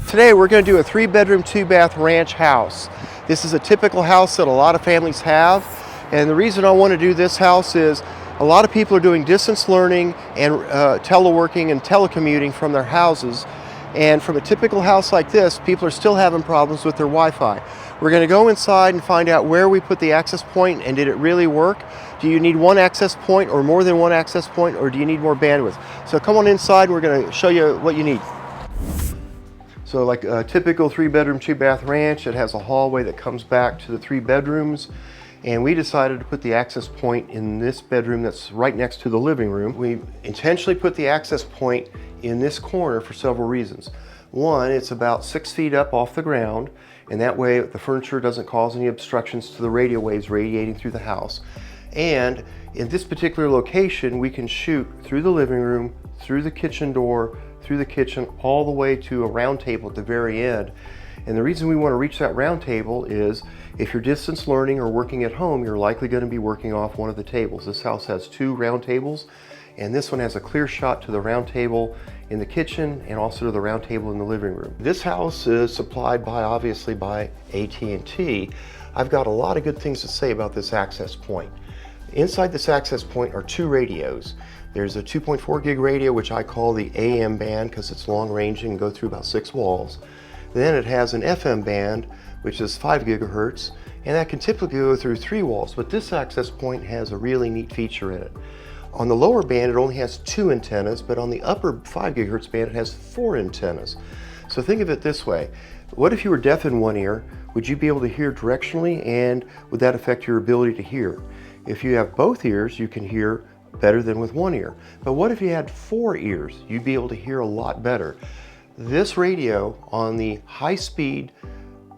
Today we're going to do a 3-bedroom, 2-bath ranch house. This is a typical house that a lot of families have, and the reason I want to do this house is a lot of people are doing distance learning and teleworking and telecommuting from their houses, and from a typical house like this, people are still having problems with their Wi-Fi. We're going to go inside and find out where we put the access point and did it really work. Do you need one access point or more than one access point, or do you need more bandwidth? So come on inside and we're going to show you what you need. So like a typical 3-bedroom, 2-bath ranch, it has a hallway that comes back to the 3 bedrooms. And we decided to put the access point in this bedroom that's right next to the living room. We intentionally put the access point in this corner for several reasons. One, it's about 6 feet up off the ground, and that way the furniture doesn't cause any obstructions to the radio waves radiating through the house. And in this particular location, we can shoot through the living room, through the kitchen door, through the kitchen, all the way to a round table at the very end. And the reason we want to reach that round table is if you're distance learning or working at home, you're likely going to be working off one of the tables. This house has 2 round tables, and this one has a clear shot to the round table in the kitchen and also to the round table in the living room. This house is supplied obviously by AT&T. I've got a lot of good things to say about this access point. Inside this access point are 2 radios. There's a 2.4 gig radio, which I call the AM band because it's long ranging and go through about 6 walls. Then it has an FM band, which is 5 gigahertz, and that can typically go through 3 walls, but this access point has a really neat feature in it. On the lower band, it only has 2 antennas, but on the upper 5 gigahertz band, it has 4 antennas. So think of it this way. What if you were deaf in one ear? Would you be able to hear directionally, and would that affect your ability to hear? If you have both ears, you can hear better than with one ear. But what if you had 4 ears? You'd be able to hear a lot better. This radio on the high-speed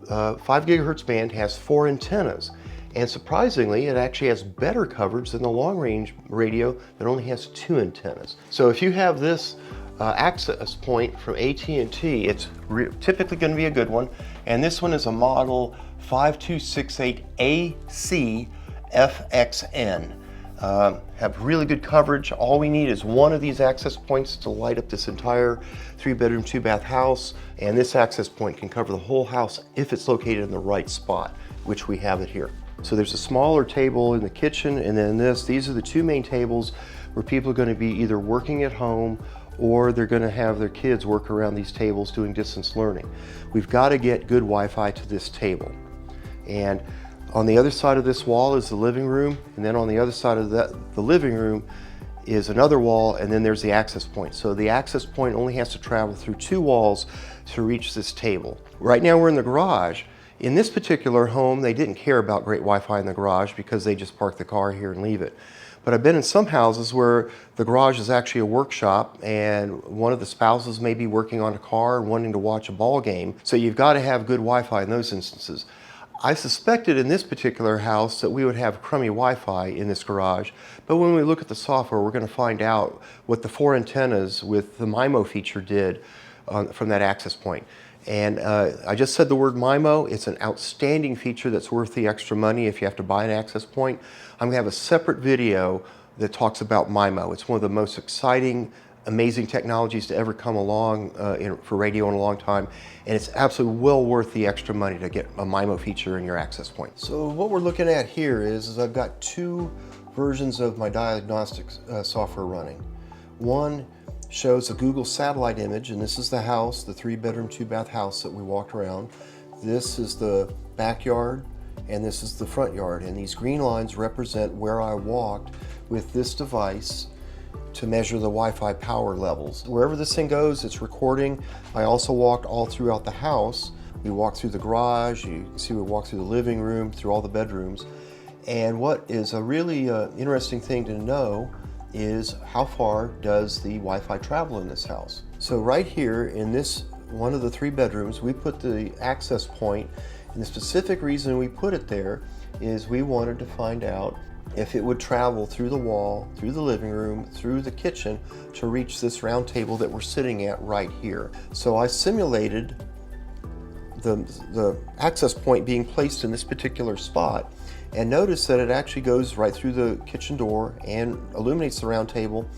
5 gigahertz band has 4 antennas, and surprisingly it actually has better coverage than the long-range radio that only has 2 antennas. So if you have this access point from AT&T, it's typically going to be a good one, and this one is a model 5268AC FXN. Have really good coverage. All we need is one of these access points to light up this entire 3-bedroom, 2-bath house, and this access point can cover the whole house if it's located in the right spot, which we have it here. So there's a smaller table in the kitchen, and then these are the 2 main tables where people are going to be either working at home or they're going to have their kids work around these tables doing distance learning. We've got to get good Wi-Fi to this table. And on the other side of this wall is the living room, and then on the other side of the living room is another wall, and then there's the access point. So the access point only has to travel through 2 walls to reach this table. Right now we're in the garage. In this particular home, they didn't care about great Wi-Fi in the garage because they just park the car here and leave it. But I've been in some houses where the garage is actually a workshop and one of the spouses may be working on a car and wanting to watch a ball game. So you've got to have good Wi-Fi in those instances. I suspected in this particular house that we would have crummy Wi-Fi in this garage, but when we look at the software, we're going to find out what the 4 antennas with the MIMO feature did from that access point. And I just said the word MIMO. It's an outstanding feature that's worth the extra money if you have to buy an access point. I'm going to have a separate video that talks about MIMO. It's one of the most exciting, amazing technologies to ever come along for radio in a long time, and it's absolutely well worth the extra money to get a MIMO feature in your access point. So what we're looking at here is I've got 2 versions of my diagnostics software running. One shows a Google satellite image, and this is the house, the 3-bedroom, 2-bath house that we walked around. This is the backyard, and this is the front yard, and these green lines represent where I walked with this device to measure the Wi-Fi power levels. Wherever this thing goes, it's recording. I also walked all throughout the house. We walked through the garage, you can see we walked through the living room, through all the bedrooms. And what is a really interesting thing to know is how far does the Wi-Fi travel in this house. So right here in this one of the 3 bedrooms, we put the access point, and the specific reason we put it there is we wanted to find out if it would travel through the wall, through the living room, through the kitchen to reach this round table that we're sitting at right here. So I simulated the access point being placed in this particular spot, and notice that it actually goes right through the kitchen door and illuminates the round table,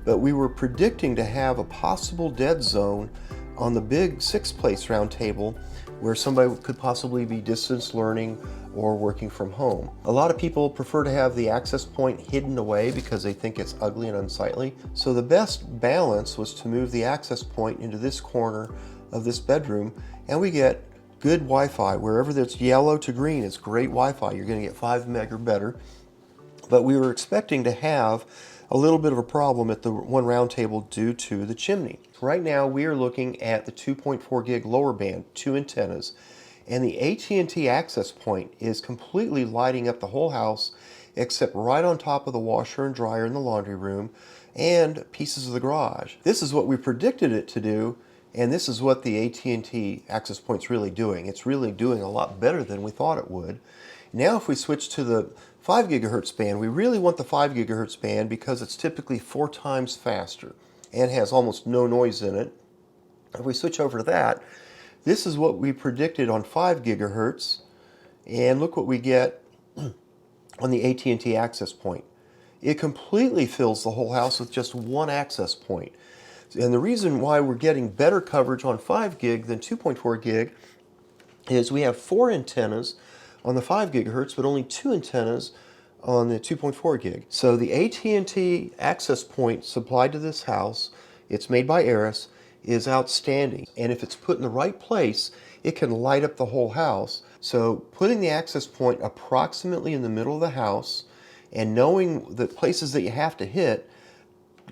but we were predicting to have a possible dead zone on the big 6-place round table where somebody could possibly be distance learning or working from home. A lot of people prefer to have the access point hidden away because they think it's ugly and unsightly. So the best balance was to move the access point into this corner of this bedroom, and we get good Wi-Fi. Wherever that's yellow to green, it's great Wi-Fi. You're going to get 5 meg or better. But we were expecting to have a little bit of a problem at the one round table due to the chimney. Right now we are looking at the 2.4 gig lower band, 2 antennas, and the AT&T access point is completely lighting up the whole house except right on top of the washer and dryer in the laundry room and pieces of the garage. This is what we predicted it to do, and this is what the AT&T access point's really doing. It's really doing a lot better than we thought it would. Now if we switch to the 5 gigahertz band, we really want the 5 gigahertz band because it's typically 4 times faster and has almost no noise in it. If we switch over to that, this is what we predicted on 5 gigahertz, and look what we get on the AT&T access point. It completely fills the whole house with just one access point. And the reason why we're getting better coverage on 5 gig than 2.4 gig is we have 4 antennas on the 5 gigahertz, but only 2 antennas on the 2.4 gig. So the AT&T access point supplied to this house, it's made by Eris, is outstanding. And if it's put in the right place, it can light up the whole house. So putting the access point approximately in the middle of the house and knowing the places that you have to hit,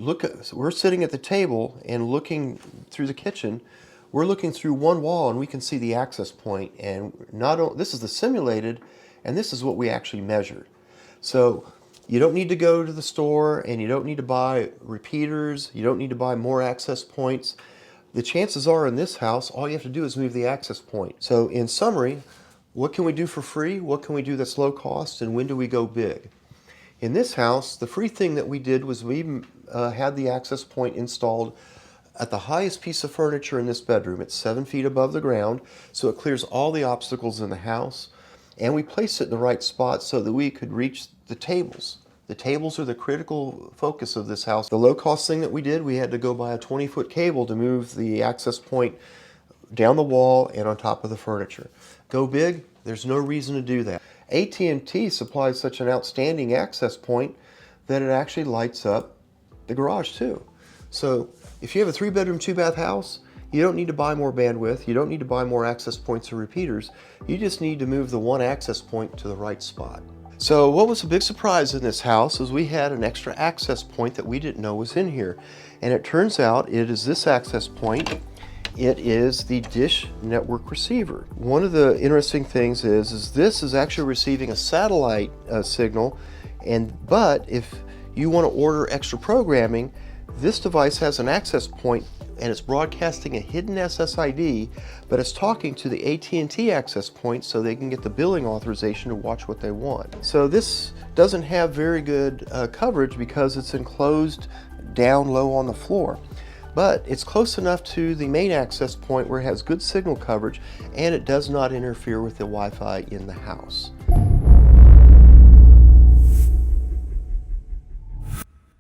we're sitting at the table and looking through the kitchen. We're looking through one wall and we can see the access point, and this is the simulated, and this is what we actually measured. So you don't need to go to the store, and you don't need to buy repeaters, you don't need to buy more access points. The chances are in this house, all you have to do is move the access point. So in summary, what can we do for free? What can we do that's low cost, and when do we go big? In this house, the free thing that we did was we had the access point installed at the highest piece of furniture in this bedroom. It's 7 feet above the ground, so it clears all the obstacles in the house. And we placed it in the right spot so that we could reach the tables. The tables are the critical focus of this house. The low-cost thing that we did, we had to go buy a 20-foot cable to move the access point down the wall and on top of the furniture. Go big? There's no reason to do that. AT&T supplies such an outstanding access point that it actually lights up the garage too. So if you have a 3-bedroom, 2-bath house, you don't need to buy more bandwidth, you don't need to buy more access points or repeaters, you just need to move the one access point to the right spot. So what was a big surprise in this house is we had an extra access point that we didn't know was in here. And it turns out it is this access point. It is the Dish Network receiver. One of the interesting things is this is actually receiving a satellite signal, but if you want to order extra programming, this device has an access point and it's broadcasting a hidden SSID, but it's talking to the AT&T access point so they can get the billing authorization to watch what they want. So this doesn't have very good coverage because it's enclosed down low on the floor. But it's close enough to the main access point where it has good signal coverage, and it does not interfere with the Wi-Fi in the house.